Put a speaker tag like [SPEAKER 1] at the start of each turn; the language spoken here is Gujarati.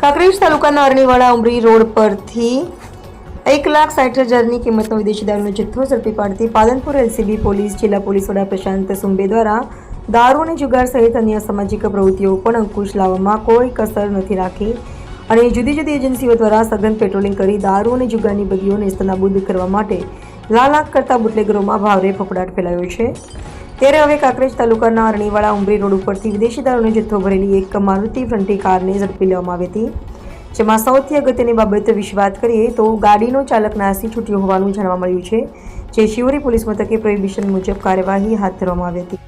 [SPEAKER 1] કાંકરેજ તાલુકાના અરણીવાડા ઉમરી રોડ પરથી 1,60,000ની કિંમતનો વિદેશી દારૂનો જથ્થો ઝડપી પાડતી પાલનપુર એલસીબી પોલીસ જિલ્લા પોલીસ વડા પ્રશાંત સુંબે દ્વારા દારૂ અને જુગાર સહિત અન્ય સામાજિક પ્રવૃત્તિઓ પર અંકુશ લાવવામાં કોઈ કસર નથી રાખી અને જુદી જુદી એજન્સીઓ દ્વારા સઘન પેટ્રોલિંગ કરી દારૂ અને જુગારની બદીઓને સ્તનાબૂદ કરવા માટે લાલાક કરતા બુટલેગરોમાં ભારે ફફડાટ ફેલાયો છે। ત્યારે હવે કાંકરેજ તાલુકાના અરણીવાડા ઉમરી રોડ ઉપરથી વિદેશી દારૂનો જથ્થો ભરેલી એક મારુતિ ફ્રન્ટી કારને ઝડપી લેવામાં આવી હતી, જેમાં સૌથી અગત્યની બાબત વિશે વાત કરીએ તો ગાડીનો ચાલક નાસી છૂટ્યો હોવાનું જાણવા મળ્યું છે, જે શિવરી પોલીસ મથકે પ્રોહિબિશન મુજબ કાર્યવાહી હાથ ધરવામાં આવી હતી।